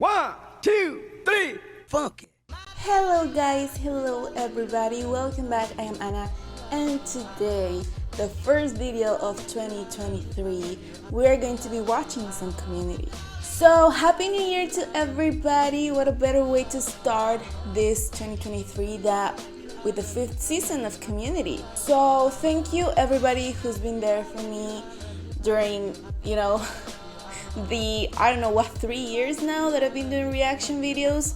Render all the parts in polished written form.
1, 2, 3, funk it. Hello guys, hello everybody, welcome back. I am Anna, and today, the first video of 2023, we are going to be watching some Community. So happy new year to everybody. What a better way to start this 2023 than with the 5th season of Community. So thank you everybody who's been there for me during, the, I don't know what, 3 years now that I've been doing reaction videos.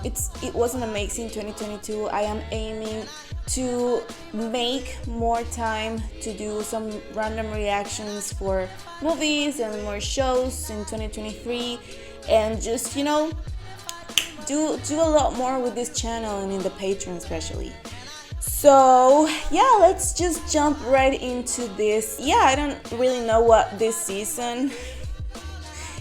It was an amazing 2022. I am aiming to make more time to do some random reactions for movies and more shows in 2023, and just do a lot more with this channel and in the Patreon especially. So yeah, let's just jump right into this. I don't really know what this season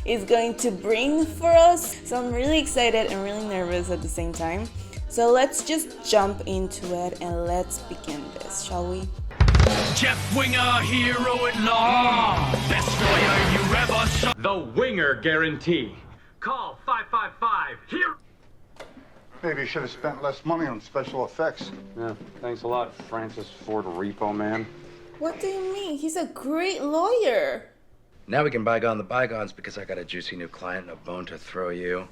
is going to bring for us, so I'm really excited and really nervous at the same time. So let's just jump into it and let's begin this, shall we? Jeff Winger, hero at law. Best lawyer you ever saw. The Winger guarantee. Call 555 here. Maybe you should have spent less money on special effects. Yeah, thanks a lot, Francis Ford Repo Man. What do you mean? He's a great lawyer. Now we can bygone the bygones because I got a juicy new client and a bone to throw you.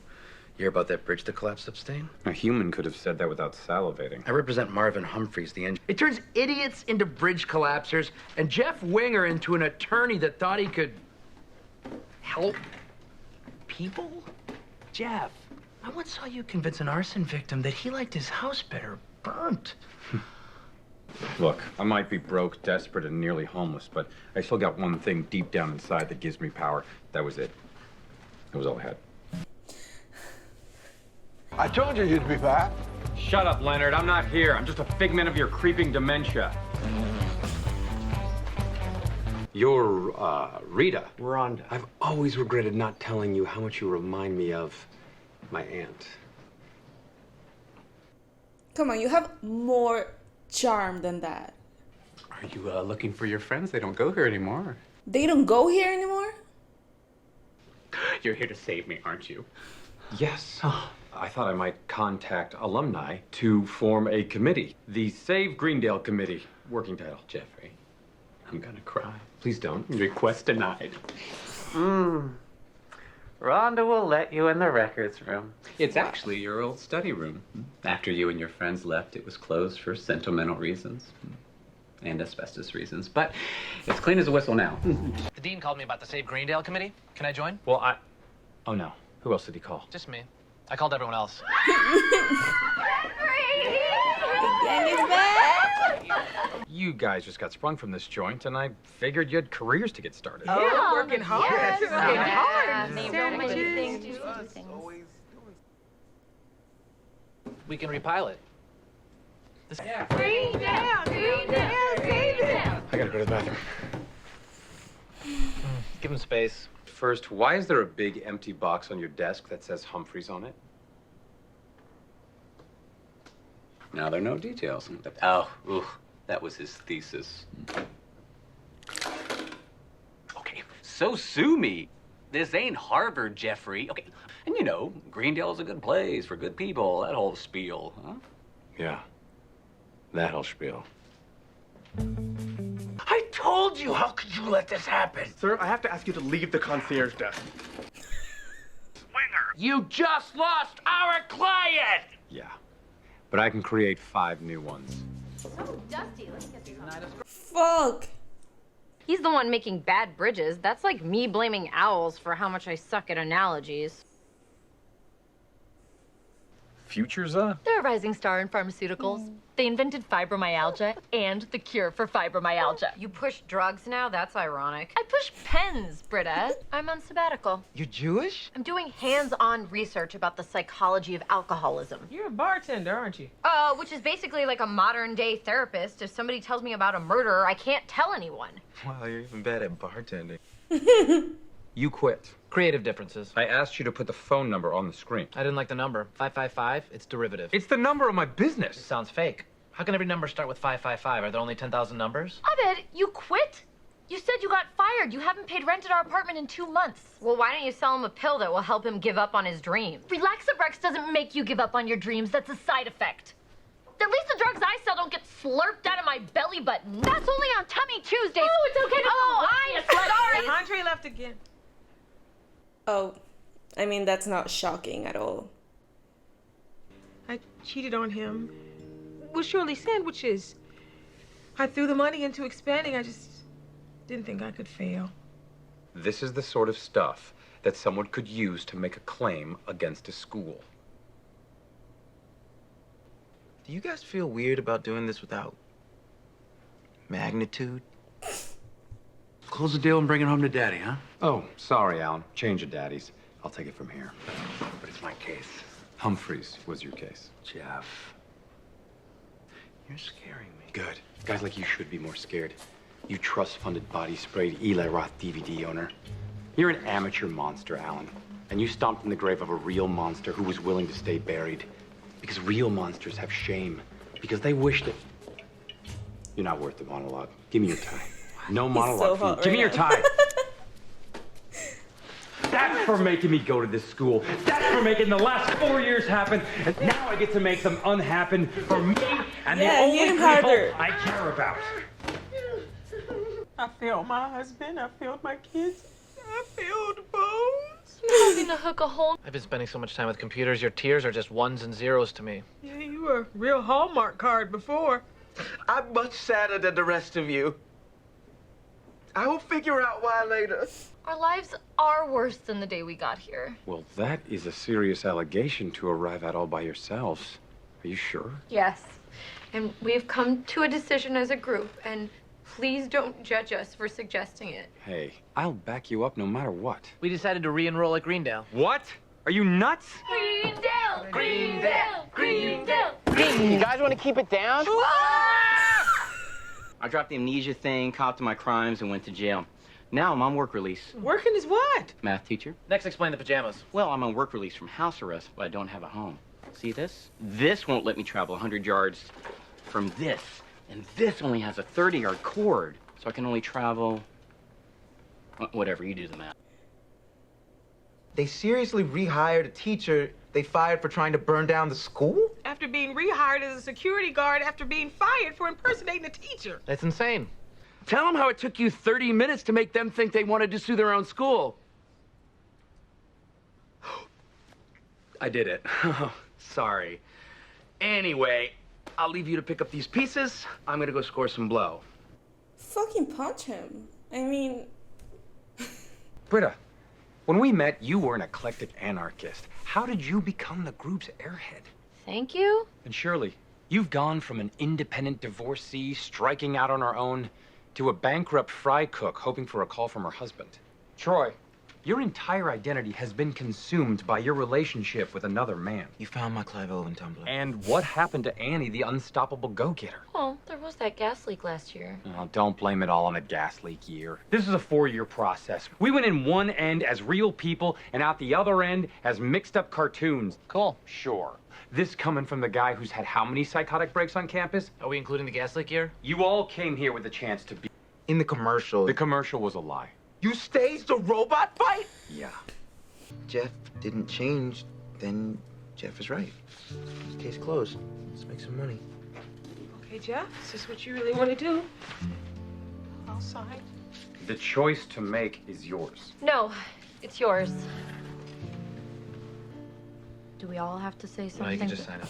You hear about that bridge that collapsed upstate? A human could have said that without salivating. I represent Marvin Humphreys, the engineer. It turns idiots into bridge collapsers and Jeff Winger into an attorney that thought he could help people? Jeff, I once saw you convince an arson victim that he liked his house better burnt. Look, I might be broke, desperate, and nearly homeless, but I still got one thing deep down inside that gives me power. That was it. That was all I had. I told you you'd be back. Shut up, Leonard. I'm not here. I'm just a figment of your creeping dementia. You're, Rita. Rhonda. I've always regretted not telling you how much you remind me of my aunt. Come on, you have more charm than that. Are you, looking for your friends? They don't go here anymore. They don't go here anymore? You're here to save me, aren't you? Yes. I thought I might contact alumni to form a committee. The Save Greendale Committee. Working title. Jeffrey, I'm gonna cry. Please don't. Request denied. Rhonda will let you in the records room. It's actually your old study room. After you and your friends left, it was closed for sentimental reasons. And asbestos reasons. But it's clean as a whistle now. The dean called me about the Save Greendale committee. Can I join? Well, Oh, no. Who else did he call? Just me. I called everyone else. You guys just got sprung from this joint, and I figured you had careers to get started. Oh, working hard. Yes, working hard. So many things to do. We can repilot. Green down, green down, green down. I gotta go to the bathroom. Give him space. First, why is there a big empty box on your desk that says Humphreys on it? Now there are no details. That was his thesis. Okay, so sue me. This ain't Harvard, Jeffrey. Okay, and Greendale's a good place for good people. That whole spiel, huh? Yeah. That whole spiel. I told you, how could you let this happen? Sir, I have to ask you to leave the concierge desk. Winger, you just lost our client! Yeah. But I can create 5 new ones. So dusty. Let me get these on. Fuck. He's the one making bad bridges. That's like me blaming owls for how much I suck at analogies. Future's They're a rising star in pharmaceuticals. They invented fibromyalgia and the cure for fibromyalgia. You push drugs now? That's ironic. I push pens, Britta. I'm on sabbatical. You're Jewish? I'm doing hands-on research about the psychology of alcoholism. You're a bartender, aren't you? Which is basically like a modern-day therapist. If somebody tells me about a murder, I can't tell anyone. Wow, you're even bad at bartending. You quit. Creative differences. I asked you to put the phone number on the screen. I didn't like the number. 555, it's derivative. It's the number of my It business. sounds fake. How can every number start with 555? Are there only 10,000 numbers? Abed, you quit? You said you got fired. You haven't paid rent at our apartment in 2 months. Well, why don't you sell him a pill that will help him give up on his dreams? Relaxabrex doesn't make you give up on your dreams. That's a side effect. At least the drugs I sell don't get slurped out of my belly button. That's only on Tummy Tuesdays. Oh, it's okay to I'm sorry. Andre left again. Oh, I mean, that's not shocking at all. I cheated on him with Shirley sandwiches. I threw the money into expanding. I just didn't think I could fail. This is the sort of stuff that someone could use to make a claim against a school. Do you guys feel weird about doing this without magnitude? Close the deal and bring it home to Daddy, huh? Oh, sorry, Alan. Change of daddies. I'll take it from here. But it's my case. Humphreys was your case. Jeff. You're scaring me. Good. Guys like you should be more scared. You trust-funded body-sprayed Eli Roth DVD owner. You're an amateur monster, Alan. And you stomped in the grave of a real monster who was willing to stay buried. Because real monsters have shame. Because they wish that... You're not worth the monologue. Give me your tie. No monologue. so hot Give me right your now. tie. That's for making me go to this school. That's for making the last 4 years happen. And now I get to make them unhappen for me and the Yeah, only hit him people harder. I care about. I failed my husband. I failed my kids. I failed Bones. You're having to hook a hole. I've been spending so much time with computers. Your tears are just ones and zeros to me. Yeah, you were a real Hallmark card before. I'm much sadder than the rest of you. I will figure out why later. Our lives are worse than the day we got here. Well, that is a serious allegation to arrive at all by yourselves. Are you sure? Yes. And we've come to a decision as a group, and please don't judge us for suggesting it. Hey, I'll back you up no matter what. We decided to re-enroll at Greendale. What? Are you nuts? Greendale! Greendale! Greendale! You guys want to keep it down? I dropped the amnesia thing, copped to my crimes, and went to jail. Now I'm on work release. Working is what? Math teacher? Next, explain the pajamas. Well, I'm on work release from house arrest, but I don't have a home. See this? This won't let me travel 100 yards from this. And this only has a 30-yard cord. So I can only travel... whatever, you do the math. They seriously rehired a teacher they fired for trying to burn down the school? After being rehired as a security guard after being fired for impersonating a teacher. That's insane. Tell them how it took you 30 minutes to make them think they wanted to sue their own school. I did it. Sorry. Anyway, I'll leave you to pick up these pieces. I'm gonna go score some blow. Fucking punch him. I mean, Britta, when we met, you were an eclectic anarchist. How did you become the group's airhead? Thank you. And Shirley, you've gone from an independent divorcee striking out on her own to a bankrupt fry cook hoping for a call from her husband. Troy, your entire identity has been consumed by your relationship with another man. You found my Clive Owen tumbler. And what happened to Annie, the unstoppable go-getter? Well, there was that gas leak last year. Oh, don't blame it all on the gas leak year. This is a 4-year process. We went in one end as real people and out the other end as mixed up cartoons. Cool. Sure. This coming from the guy who's had how many psychotic breaks on campus? Are we including the gas leak year? You all came here with a chance to be. In the commercial. The commercial was a lie. You staged a robot fight? Yeah. Jeff didn't change, then Jeff is right. Case closed. Let's make some money. Okay, Jeff, is this what you really want to do? I'll sign. The choice to make is yours. No, it's yours. Do we all have to say something? No, you can just sign up.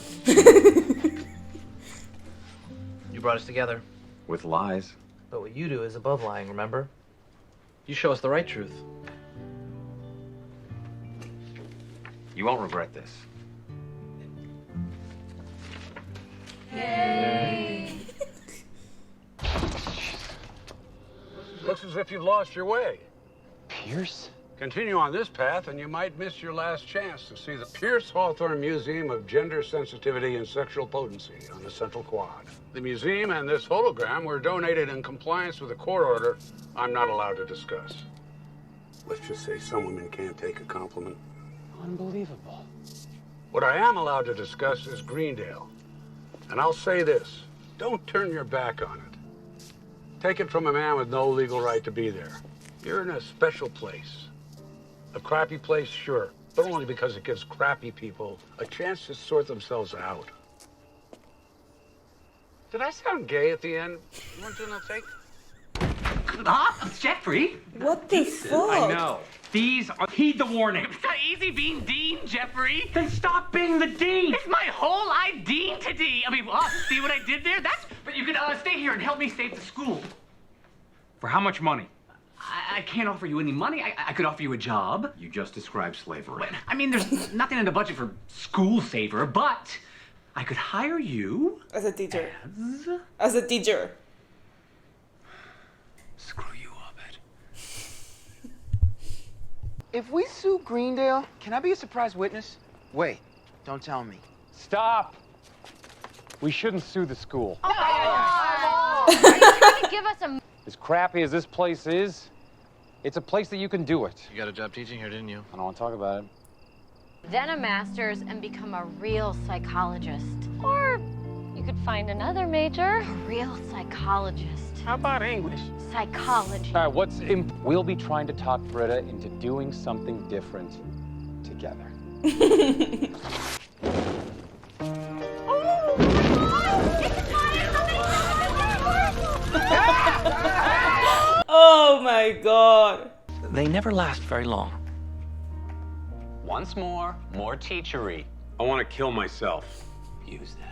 You brought us together. With lies. But what you do is above lying, remember? You show us the right truth. You won't regret this. Looks as if you've lost your way. Pierce? Continue on this path and you might miss your last chance to see the Pierce Hawthorne Museum of Gender Sensitivity and Sexual Potency on the Central Quad. The museum and this hologram were donated in compliance with a court order I'm not allowed to discuss. Let's just say some women can't take a compliment. Unbelievable. What I am allowed to discuss is Greendale. And I'll say this, don't turn your back on it. Take it from a man with no legal right to be there. You're in a special place. A crappy place, sure, but only because it gives crappy people a chance to sort themselves out. Did I sound gay at the end? You weren't doing no fake? Jeffrey. What the fuck? I know. These are... Heed the warning. It's not easy being Dean, Jeffrey. Then stop being the dean. It's my whole life, Dean to Dean. I mean, see what I did there? But you can stay here and help me save the school. For how much money? I can't offer you any money. I could offer you a job. You just described slavery. I mean, there's nothing in the budget for school saver, but I could hire you As a teacher. As a teacher. Screw you up, Ed. If we sue Greendale, can I be a surprise witness? Wait, don't tell me. Stop. We shouldn't sue the school. Are you trying to give us a... As crappy as this place is, it's a place that you can do it. You got a job teaching here, didn't you? I don't want to talk about it. Then a master's and become a real psychologist. Or you could find another major. A real psychologist. How about English? Psychology. All right, we'll be trying to talk Britta into doing something different together. Oh my god. They never last very long. Once more teachery. I want to kill myself. Use that.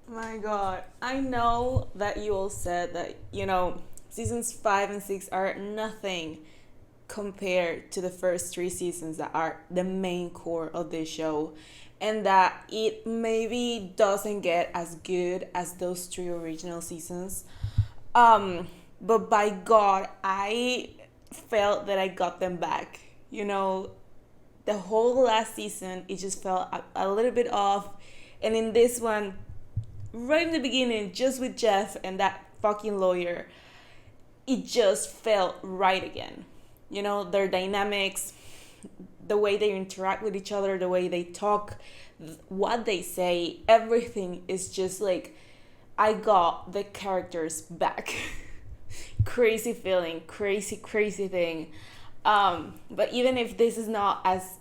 My god. I know that you all said that, you know, seasons 5 and 6 are nothing compared to the first 3 seasons that are the main core of this show, and that it maybe doesn't get as good as those 3 original seasons. But by God, I felt that I got them back. You know, the whole last season, it just felt a little bit off. And in this one, right in the beginning, just with Jeff and that fucking lawyer, it just felt right again. You know, their dynamics, the way they interact with each other, the way they talk, what they say, everything is just like, I got the characters back. Crazy feeling, crazy thing. But even if this is not as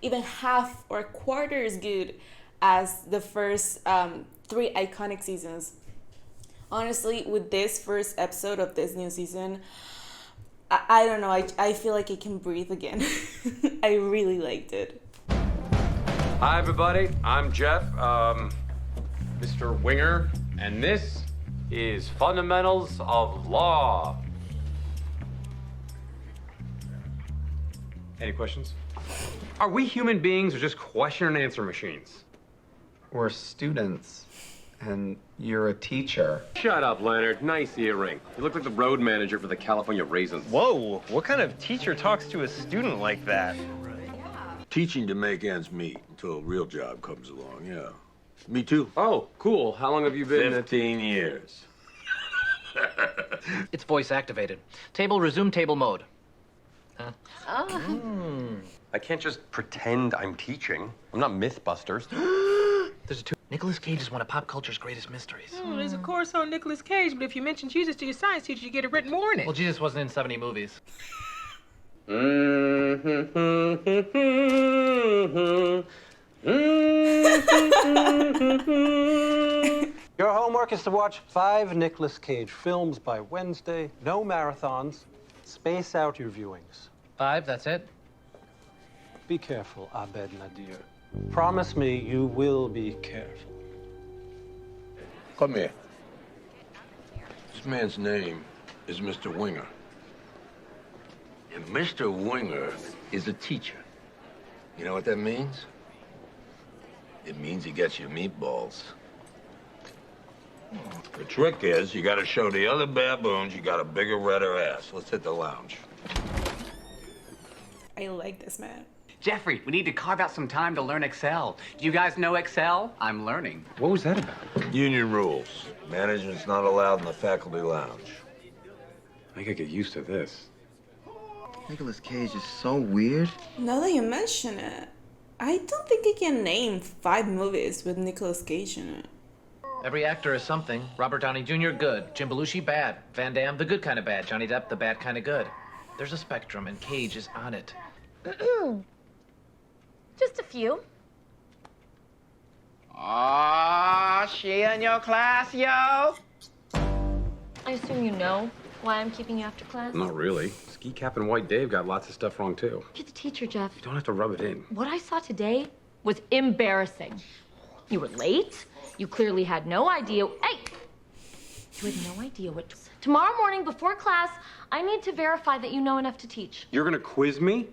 even half or a quarter as good as the first 3 iconic seasons, honestly, with this first episode of this new season, I don't know, I feel like I can breathe again. I really liked it. Hi, everybody. I'm Jeff, Mr. Winger, and this is Fundamentals of Law. Any questions? Are we human beings or just question and answer machines? We're students, and you're a teacher. Shut up, Leonard. Nice earring. You look like the road manager for the California Raisins. Whoa, what kind of teacher talks to a student like that? Teaching to make ends meet until a real job comes along, yeah. Me too. Oh, cool. How long have you been 15 years. It's voice activated. Table, resume table mode. Huh? Oh. I can't just pretend I'm teaching. I'm not Mythbusters. There's a two. Nicolas Cage is one of pop culture's greatest mysteries. Oh, there's a course on Nicolas Cage, but if you mention Jesus to your science teacher, you get a written warning. Well, Jesus wasn't in 70 movies. Your homework is to watch 5 Nicolas Cage films by Wednesday. No marathons. Space out your viewings. 5, that's it? Be careful, Abed Nadir. Promise me you will be careful. Come here. This man's name is Mr. Winger. And Mr. Winger is a teacher. You know what that means? It means he gets you meatballs. The trick is, you gotta show the other baboons you got a bigger, redder ass. Let's hit the lounge. I like this man. Jeffrey, we need to carve out some time to learn Excel. Do you guys know Excel? I'm learning. What was that about? Union rules. Management's not allowed in the faculty lounge. I gotta get used to this. Nicolas Cage is so weird. Now that you mention it, I don't think I can name 5 movies with Nicolas Cage in it. Every actor is something. Robert Downey Jr., good. Jim Belushi, bad. Van Damme, the good kind of bad. Johnny Depp, the bad kind of good. There's a spectrum, and Cage is on it. Just a few. Aw, she in your class, yo? I assume you know why I'm keeping you after class? Not really. Ski Cap and White Dave got lots of stuff wrong, too. You're the teacher, Jeff. You don't have to rub it in. What I saw today was embarrassing. You were late. You clearly had no idea. Hey! You had no idea what... Tomorrow morning before class, I need to verify that you know enough to teach. You're gonna quiz me?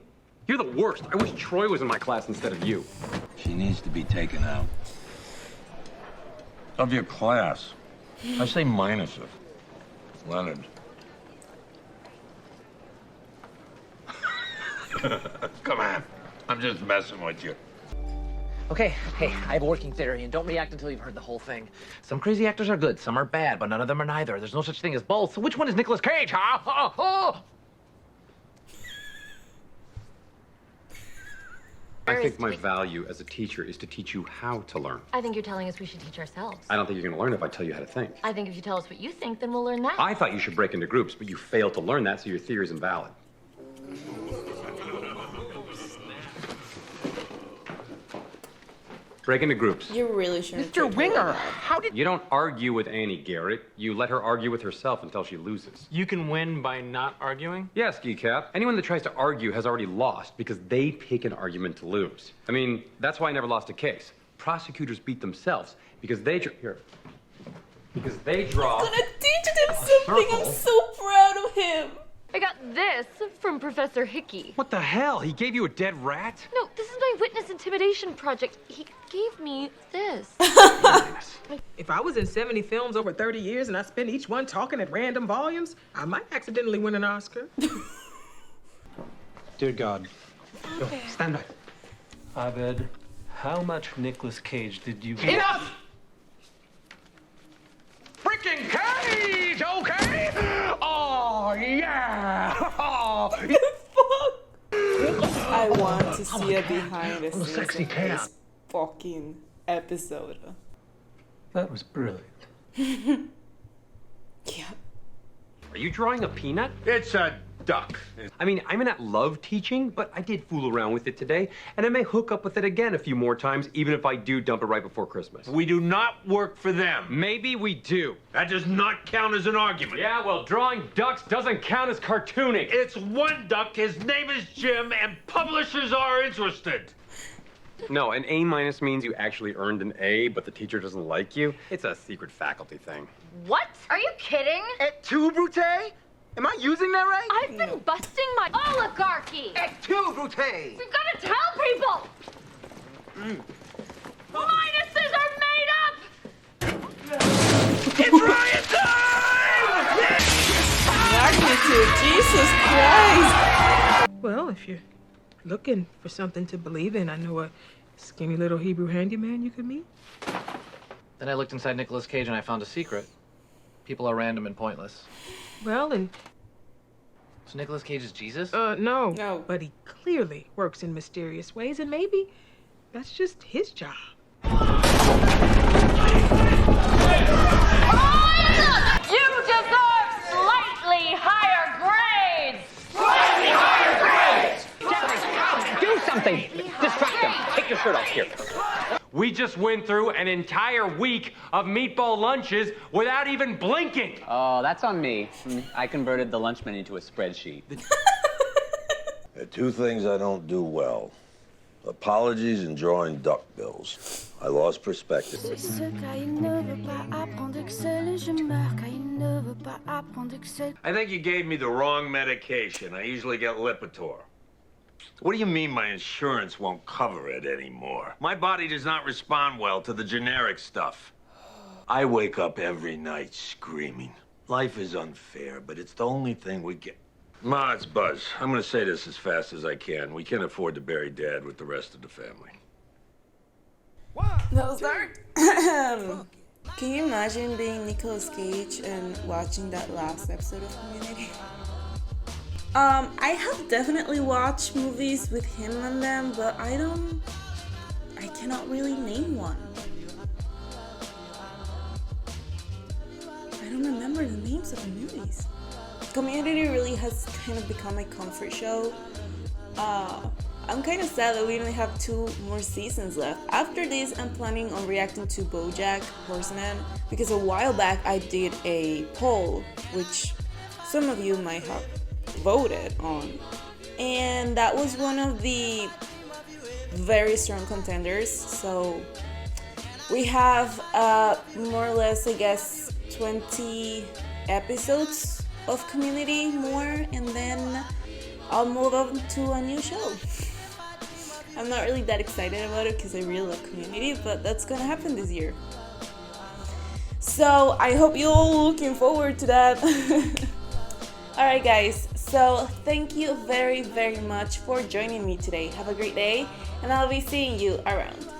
You're the worst. I wish Troy was in my class instead of you. She needs to be taken out. Of your class. I say minus it. Leonard. Come on. I'm just messing with you. Okay, hey, I have a working theory, and don't react until you've heard the whole thing. Some crazy actors are good, some are bad, but none of them are neither. There's no such thing as both. So which one is Nicolas Cage, huh? I think my value as a teacher is to teach you how to learn. I think you're telling us we should teach ourselves. I don't think you're gonna learn if I tell you how to think. I think if you tell us what you think, then we'll learn that. I thought you should break into groups, but you failed to learn that, so your theory is invalid. Break into groups. You really shouldn't. Mr. Winger, how did... You don't argue with Annie Garrett. You let her argue with herself until she loses. You can win by not arguing? Yes, Ski Cap. Anyone that tries to argue has already lost because they pick an argument to lose. I mean, that's why I never lost a case. Prosecutors beat themselves because they draw. I'm gonna teach him something. I'm so proud of him. I got this from Professor Hickey. What the hell? He gave you a dead rat? No, this is my witness intimidation project. He gave me this. If I was in 70 films over 30 years and I spent each one talking at random volumes, I might accidentally win an Oscar. Dear God. Yo, stand by. Abed, how much Nicolas Cage did you get? Enough! Freaking Cage, okay? Oh, yeah! I want to see a behind the scenes sexy of cat. this fucking episode. That was brilliant. Yeah. Are you drawing a peanut? It's a duck. I mean, I may not love teaching, but I did fool around with it today, and I may hook up with it again a few more times, even if I do dump it right before Christmas. We do not work for them. Maybe we do. That does not count as an argument. Yeah, well, drawing ducks doesn't count as cartooning. It's one duck, his name is Jim, and publishers are interested. No, an A- means you actually earned an A, but the teacher doesn't like you. It's a secret faculty thing. What? Are you kidding? Et tu, Brute? Am I using that right? I've been busting my oligarchy. Et tu, Brute? We've got to tell people. Minuses are made up. It's riot time! Magnitude, Jesus Christ! Well, if you're looking for something to believe in, I know a skinny little Hebrew handyman you could meet. Then I looked inside Nicolas Cage and I found a secret. People are random and pointless. Well, and... So Nicolas Cage is Jesus? No. No. But he clearly works in mysterious ways, and maybe that's just his job. You deserve slightly higher grades. Slightly higher grades! Do something! Distract them! Take your shirt off here. We just went through an entire week of meatball lunches without even blinking. Oh, that's on me. I converted the lunch menu to a spreadsheet. There are two things I don't do well. Apologies and drawing duck bills. I lost perspective. I think you gave me the wrong medication. I usually get Lipitor. What do you mean my insurance won't cover it anymore? My body does not respond well to the generic stuff. I wake up every night screaming. Life is unfair, but it's the only thing we get. Ma, it's Buzz. I'm gonna say this as fast as I can. We can't afford to bury Dad with the rest of the family. That was dark. Can you imagine being Nicolas Cage and watching that last episode of Community? I have definitely watched movies with him on them, but I cannot really name one. I don't remember the names of the movies. Community really has kind of become my comfort show. I'm kind of sad that we only have 2 more seasons left. After this, I'm planning on reacting to BoJack Horseman because a while back I did a poll, which some of you might have voted on, and that was one of the very strong contenders. So we have more or less, I guess, 20 episodes of Community more, and then I'll move on to a new show. I'm not really that excited about it because I really love Community, but that's gonna happen this year. So I hope you're all looking forward to that. Alright guys, so thank you very, very much for joining me today. Have a great day, and I'll be seeing you around.